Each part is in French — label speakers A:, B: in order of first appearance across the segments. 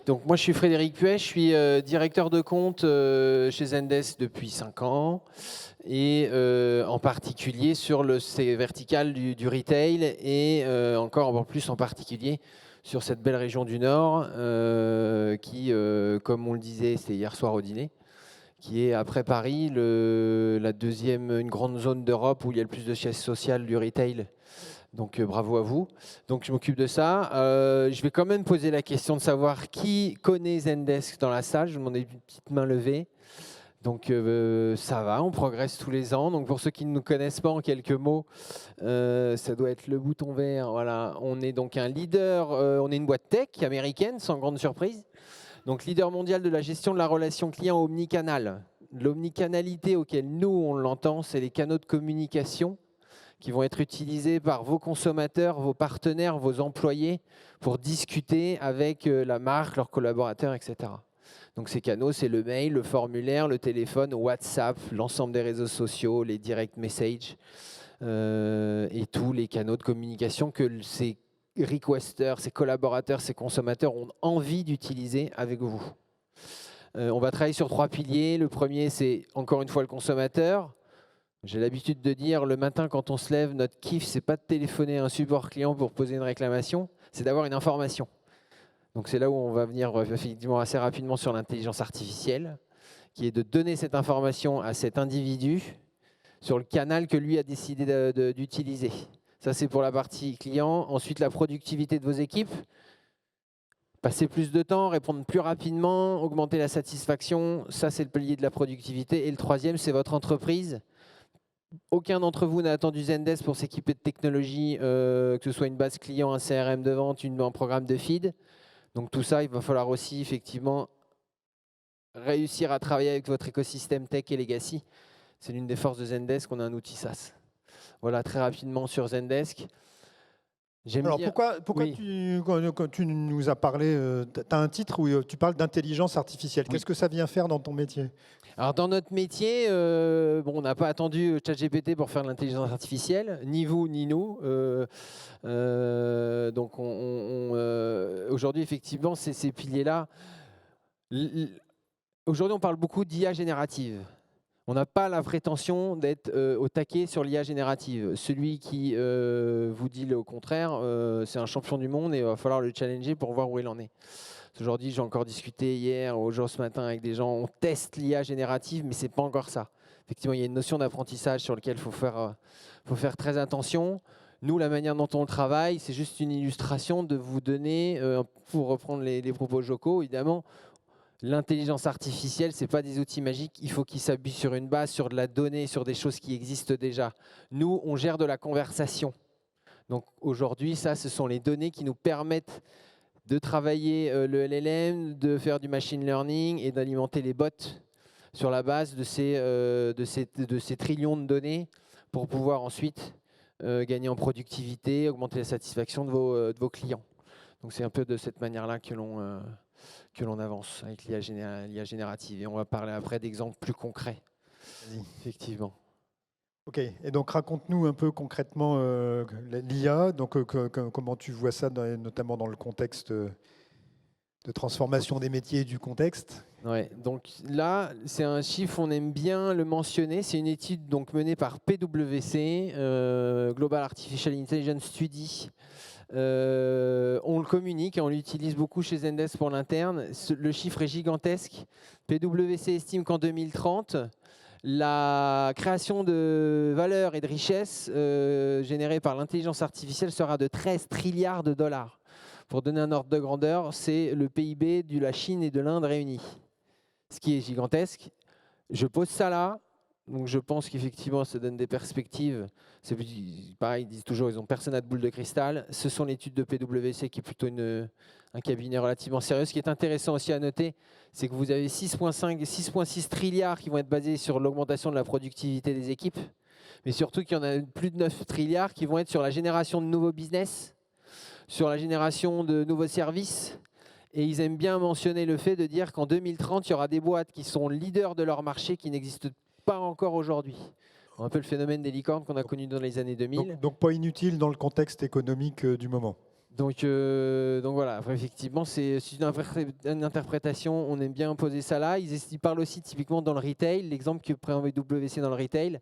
A: Donc moi je suis Frédéric Puet, je suis directeur de compte chez Zendesk depuis 5 ans et en particulier sur ces verticales du retail et encore plus en particulier sur cette belle région du Nord qui, comme on le disait, c'était hier soir au dîner, qui est après Paris la deuxième, une grande zone d'Europe où il y a le plus de sièges sociaux du retail. Donc bravo à vous. Donc je m'occupe de ça. Je vais quand même poser la question de savoir qui connaît Zendesk dans la salle. Je vous demande une petite main levée. Donc ça va, on progresse tous les ans. Donc pour ceux qui ne nous connaissent pas, en quelques mots, ça doit être le bouton vert. Voilà, on est donc un leader, on est une boîte tech américaine, sans grande surprise. Donc leader mondial de la gestion de la relation client omnicanal. L'omnicanalité auquel nous, on l'entend, c'est les canaux de communication qui vont être utilisés par vos consommateurs, vos partenaires, vos employés pour discuter avec la marque, leurs collaborateurs, etc. Donc ces canaux, c'est le mail, le formulaire, le téléphone, WhatsApp, l'ensemble des réseaux sociaux, les direct messages et tous les canaux de communication que ces requesters, ces collaborateurs, ces consommateurs ont envie d'utiliser avec vous. On va travailler sur 3 piliers. Le premier, c'est encore une fois le consommateur. J'ai l'habitude de dire, le matin, quand on se lève, notre kiff, c'est pas de téléphoner à un support client pour poser une réclamation, c'est d'avoir une information. Donc c'est là où on va venir effectivement assez rapidement sur l'intelligence artificielle, qui est de donner cette information à cet individu sur le canal que lui a décidé d'utiliser. Ça, c'est pour la partie client. Ensuite, la productivité de vos équipes. Passer plus de temps, répondre plus rapidement, augmenter la satisfaction. Ça, c'est le pilier de la productivité. Et le troisième, c'est votre entreprise. Aucun d'entre vous n'a attendu Zendesk pour s'équiper de technologies, que ce soit une base client, un CRM de vente, un programme de feed. Donc tout ça, il va falloir aussi effectivement réussir à travailler avec votre écosystème tech et legacy. C'est l'une des forces de Zendesk, on a un outil SaaS. Voilà, très rapidement sur Zendesk.
B: Alors pourquoi oui. Quand tu nous as parlé, tu as un titre où tu parles d'intelligence artificielle. Oui. Qu'est-ce que ça vient faire dans ton métier?
A: Alors dans notre métier, bon, on n'a pas attendu ChatGPT pour faire de l'intelligence artificielle, ni vous ni nous. Donc aujourd'hui, effectivement, c'est ces piliers-là. Aujourd'hui, on parle beaucoup d'IA générative. On n'a pas la prétention d'être au taquet sur l'IA générative. Celui qui vous dit le contraire, c'est un champion du monde et il va falloir le challenger pour voir où il en est. Aujourd'hui, j'ai encore discuté hier, aujourd'hui ce matin avec des gens, on teste l'IA générative, mais ce n'est pas encore ça. Effectivement, il y a une notion d'apprentissage sur laquelle il faut faire très attention. Nous, la manière dont on travaille, c'est juste une illustration de vous donner, pour reprendre les propos Joko, évidemment, l'intelligence artificielle, ce n'est pas des outils magiques. Il faut qu'ils s'appuient sur une base, sur de la donnée, sur des choses qui existent déjà. Nous, on gère de la conversation. Donc aujourd'hui, ça, ce sont les données qui nous permettent de travailler le LLM, de faire du machine learning et d'alimenter les bots sur la base de ces trillions de données pour pouvoir ensuite gagner en productivité, augmenter la satisfaction de vos clients. Donc c'est un peu de cette manière-là que l'on avance avec l'IA générative. Et on va parler après d'exemples plus concrets. Effectivement.
B: Ok, et donc raconte-nous un peu concrètement l'IA, donc comment tu vois ça, notamment dans le contexte de transformation des métiers et du contexte.
A: Ouais, donc là, c'est un chiffre, on aime bien le mentionner. C'est une étude donc menée par PwC, Global Artificial Intelligence Study. On le communique et on l'utilise beaucoup chez Zendesk pour l'interne. Le chiffre est gigantesque. PwC estime qu'en 2030, la création de valeur et de richesse générée par l'intelligence artificielle sera de 13 trilliards de dollars. Pour donner un ordre de grandeur, c'est le PIB de la Chine et de l'Inde réunis. Ce qui est gigantesque. Je pose ça là. Donc je pense qu'effectivement, ça donne des perspectives. C'est pareil, ils disent toujours, ils ont personne à de boule de cristal. Ce sont l'étude de PwC qui est plutôt un cabinet relativement sérieux. Ce qui est intéressant aussi à noter, c'est que vous avez 6,5 et 6,6 trilliards qui vont être basés sur l'augmentation de la productivité des équipes. Mais surtout qu'il y en a plus de 9 trilliards qui vont être sur la génération de nouveaux business, sur la génération de nouveaux services. Et ils aiment bien mentionner le fait de dire qu'en 2030, il y aura des boîtes qui sont leaders de leur marché qui n'existent pas encore aujourd'hui. Un peu le phénomène des licornes qu'on a connu dans les années 2000.
B: Donc pas inutile dans le contexte économique du moment.
A: Donc voilà, après, effectivement, c'est une interprétation, on aime bien poser ça là. Ils parlent aussi typiquement dans le retail, l'exemple que prend WC dans le retail,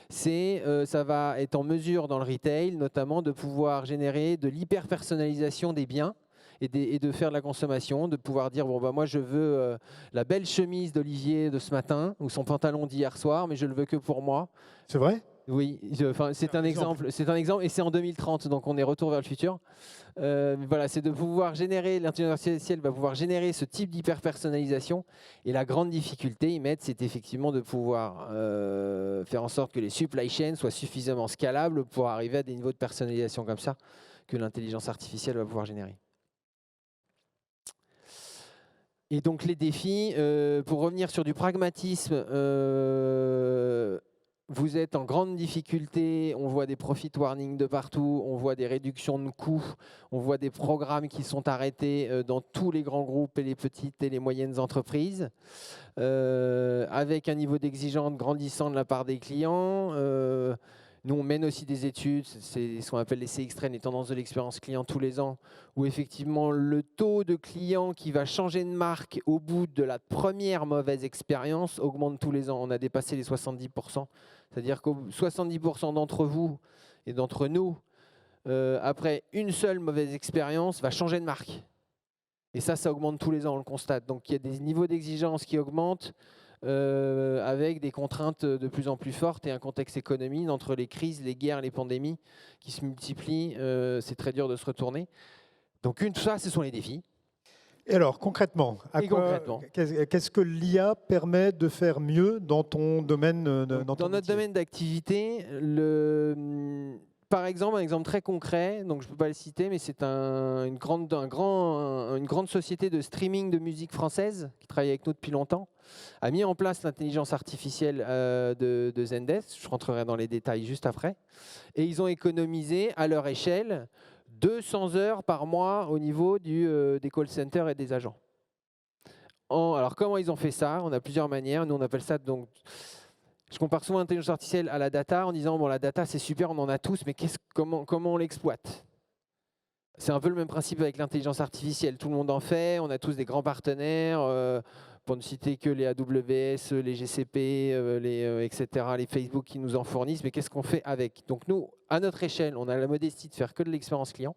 A: c'est ça va être en mesure dans le retail, notamment de pouvoir générer de l'hyper-personnalisation des biens et de faire de la consommation, de pouvoir dire, bon, bah, moi je veux la belle chemise d'Olivier de ce matin ou son pantalon d'hier soir, mais je le veux que pour moi.
B: C'est vrai?
A: Oui, c'est un exemple, et c'est en 2030, donc on est retour vers le futur. Voilà, c'est de pouvoir générer, l'intelligence artificielle va pouvoir générer ce type d'hyper-personnalisation. Et la grande difficulté, ils mettent, c'est effectivement de pouvoir faire en sorte que les supply chains soient suffisamment scalables pour arriver à des niveaux de personnalisation comme ça que l'intelligence artificielle va pouvoir générer. Et donc les défis, pour revenir sur du pragmatisme, vous êtes en grande difficulté, on voit des profit warnings de partout, on voit des réductions de coûts, on voit des programmes qui sont arrêtés dans tous les grands groupes et les petites et les moyennes entreprises, avec un niveau d'exigence grandissant de la part des clients. Nous, on mène aussi des études, c'est ce qu'on appelle les CX Trends, les tendances de l'expérience client tous les ans, où effectivement le taux de client qui va changer de marque au bout de la première mauvaise expérience augmente tous les ans. On a dépassé les 70%. C'est-à-dire que 70% d'entre vous et d'entre nous, après une seule mauvaise expérience, va changer de marque. Et ça augmente tous les ans, on le constate. Donc il y a des niveaux d'exigence qui augmentent avec des contraintes de plus en plus fortes et un contexte économique entre les crises, les guerres, les pandémies qui se multiplient. C'est très dur de se retourner. Donc ça, ce sont les défis.
B: Et alors, concrètement, qu'est-ce que l'IA permet de faire mieux dans ton domaine
A: dans notre domaine d'activité, par exemple, un exemple très concret, donc je ne peux pas le citer, mais c'est une grande société de streaming de musique française qui travaille avec nous depuis longtemps, a mis en place l'intelligence artificielle de Zendesk. Je rentrerai dans les détails juste après. Et ils ont économisé, à leur échelle, 200 heures par mois au niveau des call centers et des agents. Alors, comment ils ont fait ça? On a plusieurs manières. Nous, on appelle ça donc... Je compare souvent l'intelligence artificielle à la data en disant, bon, la data, c'est super, on en a tous, mais comment on l'exploite? C'est un peu le même principe avec l'intelligence artificielle. Tout le monde en fait, on a tous des grands partenaires, pour ne citer que les AWS, les GCP, etc., les Facebook qui nous en fournissent, mais qu'est-ce qu'on fait avec? Donc nous, à notre échelle, on a la modestie de faire que de l'expérience client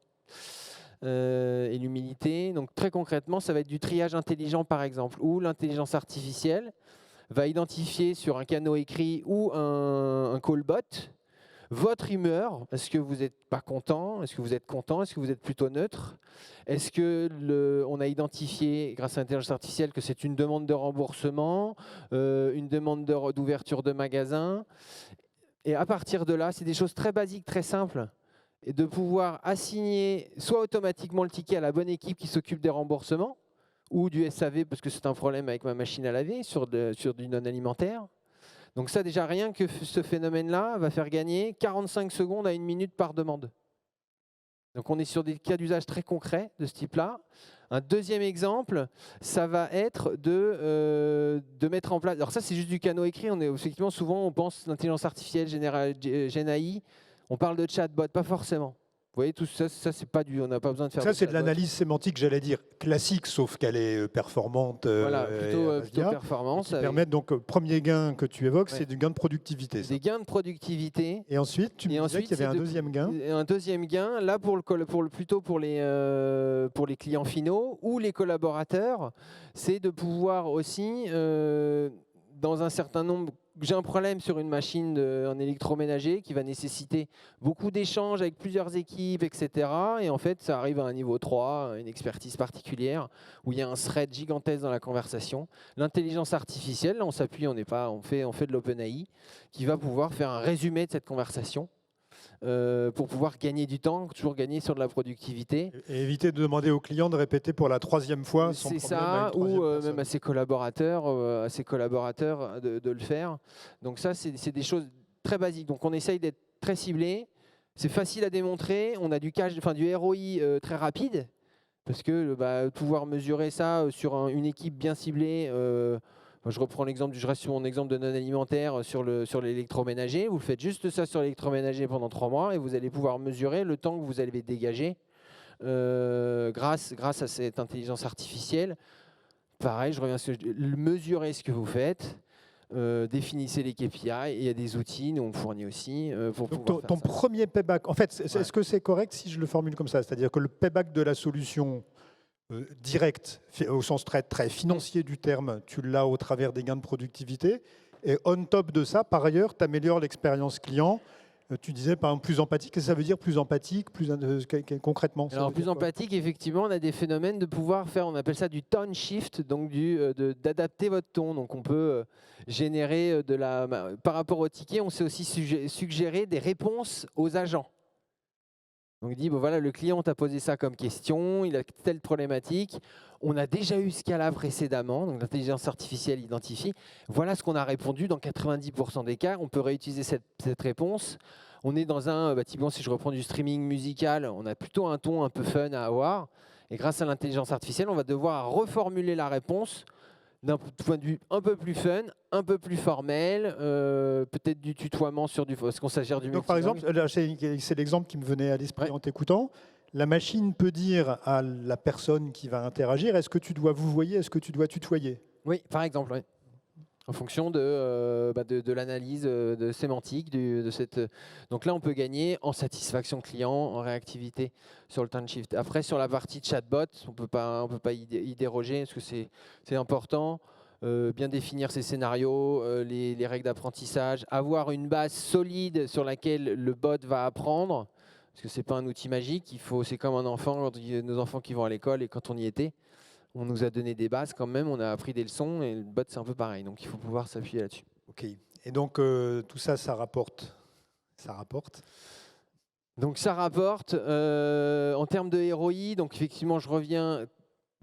A: et l'humilité. Donc très concrètement, ça va être du triage intelligent, par exemple, où l'intelligence artificielle va identifier sur un canal écrit ou un callbot votre humeur. Est-ce que vous n'êtes pas content? Est-ce que vous êtes content? Est-ce que vous êtes plutôt neutre? Est-ce que on a identifié, grâce à l'intelligence artificielle, que c'est une demande de remboursement, une demande d'ouverture de magasin? Et à partir de là, c'est des choses très basiques, très simples, et de pouvoir assigner soit automatiquement le ticket à la bonne équipe qui s'occupe des remboursements, ou du SAV parce que c'est un problème avec ma machine à laver sur du non-alimentaire. Donc ça, déjà, rien que ce phénomène-là va faire gagner 45 secondes à 1 minute par demande. Donc on est sur des cas d'usage très concrets de ce type-là. Un deuxième exemple, ça va être de mettre en place... Alors ça, c'est juste du canal écrit. Effectivement, souvent, on pense l'intelligence artificielle, GenAI. On parle de chatbot, pas forcément. Vous voyez, tout ça c'est pas on n'a pas besoin de faire.
B: Ça, c'est de l'analyse sémantique, j'allais dire, classique, sauf qu'elle est performante.
A: Voilà, plutôt performance.
B: Qui permettent donc, premier gain que tu évoques, c'est du gain de productivité.
A: Des gains de productivité.
B: Et ensuite, tu me disais qu'il y avait un deuxième gain.
A: Un deuxième gain, là, plutôt pour les clients finaux ou les collaborateurs, c'est de pouvoir aussi, dans un certain nombre... J'ai un problème sur une machine en électroménager qui va nécessiter beaucoup d'échanges avec plusieurs équipes, etc. Et en fait, ça arrive à un niveau 3, une expertise particulière, où il y a un thread gigantesque dans la conversation. L'intelligence artificielle, là, on s'appuie, on fait de l'OpenAI, qui va pouvoir faire un résumé de cette conversation. Pour pouvoir gagner du temps, toujours gagner sur de la productivité.
B: Et éviter de demander au client de répéter pour la 3e fois son problème.
A: C'est ça, ou même à ses collaborateurs, de le faire. Donc ça, c'est des choses très basiques. Donc on essaye d'être très ciblé. C'est facile à démontrer. On a du ROI très rapide, parce que pouvoir mesurer ça sur une équipe bien ciblée. Je reste sur mon exemple de non-alimentaire sur l'électroménager. Vous faites juste ça sur l'électroménager pendant 3 mois et vous allez pouvoir mesurer le temps que vous allez dégager grâce à cette intelligence artificielle. Pareil, je reviens sur mesurer ce que vous faites, définissez les KPI, et il y a des outils, nous on fournit aussi pour
B: Donc,
A: pouvoir
B: ton
A: faire ça.
B: premier payback, en fait,
A: Ouais.
B: est-ce que c'est correct si je le formule comme ça? C'est-à-dire que le payback de la solution directe, au sens très, très financier du terme, tu l'as au travers des gains de productivité. Et on top de ça, par ailleurs, tu améliores l'expérience client. Tu disais, par exemple, plus empathique. Qu'est-ce que ça veut dire, plus empathique, concrètement? Ça
A: Alors
B: veut
A: plus
B: dire quoi?
A: empathique, effectivement, on a des phénomènes de pouvoir faire, on appelle ça du tone shift, donc d'adapter votre ton. Donc on peut générer par rapport au ticket, on sait aussi suggérer des réponses aux agents. Donc il dit, bon, voilà, le client t'a posé ça comme question, il a telle problématique, on a déjà eu ce cas-là précédemment, donc l'intelligence artificielle identifie, voilà ce qu'on a répondu dans 90% des cas, on peut réutiliser cette réponse. On est dans typiquement si je reprends du streaming musical, on a plutôt un ton un peu fun à avoir, et grâce à l'intelligence artificielle, on va devoir reformuler la réponse d'un point de vue un peu plus fun, un peu plus formel, peut-être du tutoiement est-ce qu'on s'agit du
B: Donc, par
A: multilingue.
B: exemple, là, c'est l'exemple qui me venait à l'esprit
A: Ouais.
B: en t'écoutant. La machine peut dire à la personne qui va interagir, est-ce que tu dois vouvoyer, est-ce que tu dois tutoyer?
A: Oui, par exemple, oui. En fonction de l'analyse de sémantique. Donc là, on peut gagner en satisfaction client, en réactivité sur le time shift. Après, sur la partie chatbot, on peut pas y déroger parce que c'est important. Bien définir ses scénarios, les règles d'apprentissage, avoir une base solide sur laquelle le bot va apprendre. Parce que ce n'est pas un outil magique. C'est comme un enfant, nos enfants qui vont à l'école et quand on y était. On nous a donné des bases quand même, on a appris des leçons et le bot c'est un peu pareil, donc il faut pouvoir s'appuyer là-dessus.
B: Ok. Et donc, tout ça, ça rapporte. Ça rapporte.
A: Donc ça rapporte en termes de ROI, donc effectivement je reviens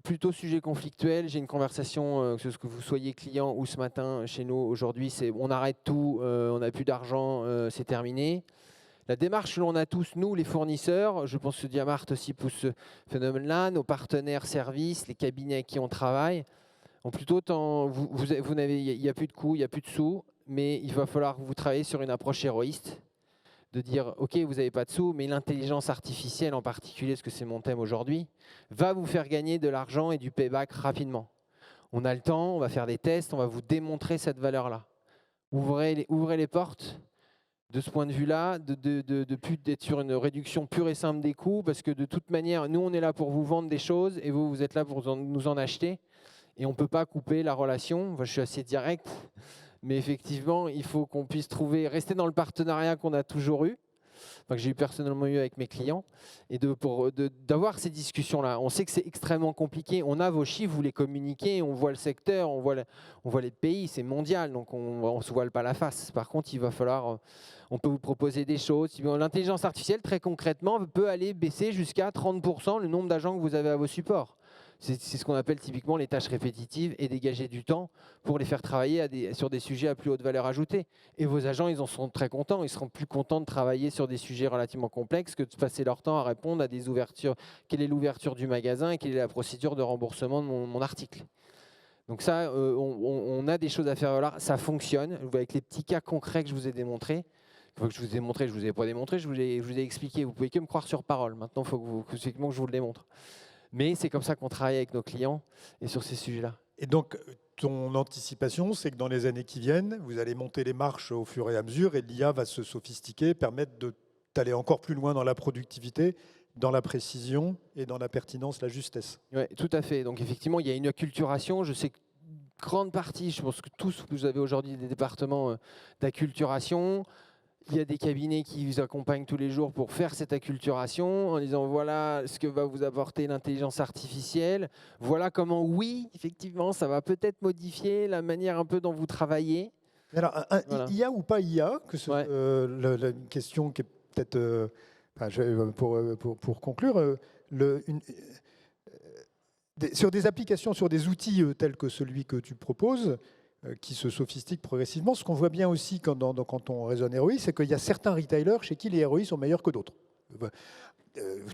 A: plutôt sujet conflictuel, j'ai une conversation, que vous soyez client ou ce matin chez nous aujourd'hui, c'est on arrête tout, on n'a plus d'argent, c'est terminé. La démarche que l'on a tous, nous les fournisseurs, je pense que Diamart aussi pousse ce phénomène-là, nos partenaires services, les cabinets avec qui on travaille, ont plutôt il n'y a plus de coûts, il n'y a plus de sous, mais il va falloir que vous travaillez sur une approche héroïste, de dire ok, vous n'avez pas de sous, mais l'intelligence artificielle en particulier, parce que c'est mon thème aujourd'hui, va vous faire gagner de l'argent et du payback rapidement. On a le temps, on va faire des tests, on va vous démontrer cette valeur-là. Ouvrez les portes de ce point de vue-là, de plus d'être sur une réduction pure et simple des coûts, parce que de toute manière, nous, on est là pour vous vendre des choses et vous êtes là pour nous en acheter. Et on ne peut pas couper la relation. Enfin, je suis assez direct, mais effectivement, il faut qu'on puisse rester dans le partenariat qu'on a toujours eu, que j'ai personnellement eu avec mes clients, et d'avoir ces discussions-là. On sait que c'est extrêmement compliqué. On a vos chiffres, vous les communiquez, on voit le secteur, on voit les pays, c'est mondial, donc on ne se voile pas la face. Par contre, il va falloir, on peut vous proposer des choses. L'intelligence artificielle, très concrètement, peut aller baisser jusqu'à 30% le nombre d'agents que vous avez à vos supports. C'est ce qu'on appelle typiquement les tâches répétitives et dégager du temps pour les faire travailler sur des sujets à plus haute valeur ajoutée. Et vos agents, ils en seront très contents. Ils seront plus contents de travailler sur des sujets relativement complexes que de passer leur temps à répondre à des ouvertures. Quelle est l'ouverture du magasin et quelle est la procédure de remboursement de mon article? Donc ça, on a des choses à faire là. Ça fonctionne. Avec les petits cas concrets que je vous ai démontrés. Il faut que je vous ai montré, je ne vous ai pas démontré, je vous ai expliqué. Vous ne pouvez que me croire sur parole. Maintenant, il faut que je vous le démontre. Mais c'est comme ça qu'on travaille avec nos clients et sur ces sujets-là.
B: Et donc, ton anticipation, c'est que dans les années qui viennent, vous allez monter les marches au fur et à mesure et l'IA va se sophistiquer, permettre d'aller encore plus loin dans la productivité, dans la précision et dans la pertinence, la justesse.
A: Oui, tout à fait. Donc effectivement, il y a une acculturation. Je sais que grande partie, je pense que tous, vous avez aujourd'hui des départements d'acculturation. Il y a des cabinets qui vous accompagnent tous les jours pour faire cette acculturation en disant voilà ce que va vous apporter l'intelligence artificielle. Voilà comment, oui, effectivement, ça va peut-être modifier la manière un peu dont vous travaillez.
B: Alors,
A: Voilà.
B: IA ou pas IA,
A: Ouais.
B: la question qui est peut-être, pour conclure, sur des applications, sur des outils tels que celui que tu proposes, qui se sophistiquent progressivement, ce qu'on voit bien aussi quand on raisonne ROI, c'est qu'il y a certains retailers chez qui les ROI sont meilleurs que d'autres.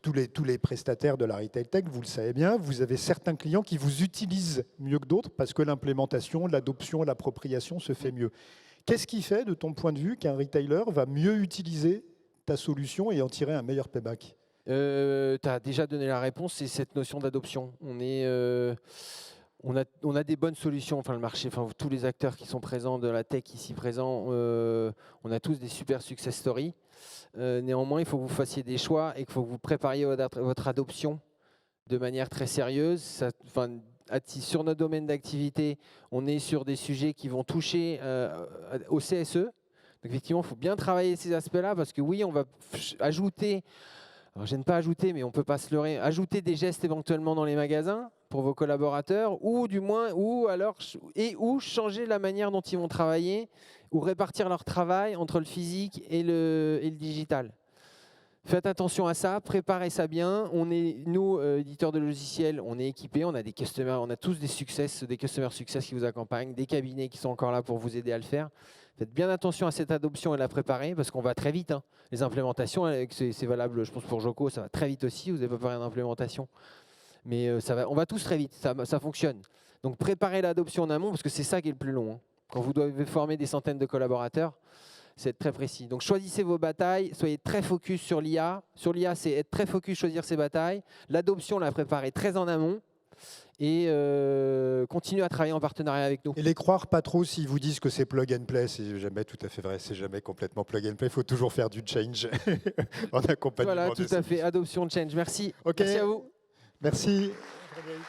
B: Tous les prestataires de la retail tech, vous le savez bien, vous avez certains clients qui vous utilisent mieux que d'autres parce que l'implémentation, l'adoption, l'appropriation se fait mieux. Qu'est-ce qui fait, de ton point de vue, qu'un retailer va mieux utiliser ta solution et en tirer un meilleur payback?
A: Tu as déjà donné la réponse, c'est cette notion d'adoption. On a des bonnes solutions, enfin le marché, enfin tous les acteurs qui sont présents de la tech ici présents, on a tous des super success stories. Néanmoins, il faut que vous fassiez des choix et qu'il faut que vous prépariez votre adoption de manière très sérieuse. Sur notre domaine d'activité, on est sur des sujets qui vont toucher au CSE. Donc effectivement, il faut bien travailler ces aspects-là parce que oui, on va ajouter, alors j'aime pas ajouter, mais on ne peut pas se leurrer, ajouter des gestes éventuellement dans les magasins pour vos collaborateurs ou du moins, ou changer la manière dont ils vont travailler ou répartir leur travail entre le physique et le digital. Faites attention à ça, préparez ça bien. Nous, éditeurs de logiciels, on est équipés, on a des customers, on a tous des customer success qui vous accompagnent, des cabinets qui sont encore là pour vous aider à le faire. Faites bien attention à cette adoption et la préparer parce qu'on va très vite. Les implémentations, c'est valable, je pense pour Joko, ça va très vite aussi. Vous n'avez pas parlé d'implémentation, mais on va tous très vite, ça fonctionne. Donc préparez l'adoption en amont parce que c'est ça qui est le plus long. Quand vous devez former des centaines de collaborateurs, c'est très précis. Donc choisissez vos batailles, soyez très focus sur l'IA. Sur l'IA, c'est être très focus, choisir ses batailles. L'adoption, la préparer très en amont. Et continuez à travailler en partenariat avec nous.
B: Et les croire pas trop s'ils vous disent que c'est plug and play, c'est jamais tout à fait vrai, c'est jamais complètement plug and play, il faut toujours faire du change en accompagnement.
A: Voilà, tout à fait, adoption, change. Merci.
B: Ok.
A: Merci à vous.
B: Merci. Frédéric.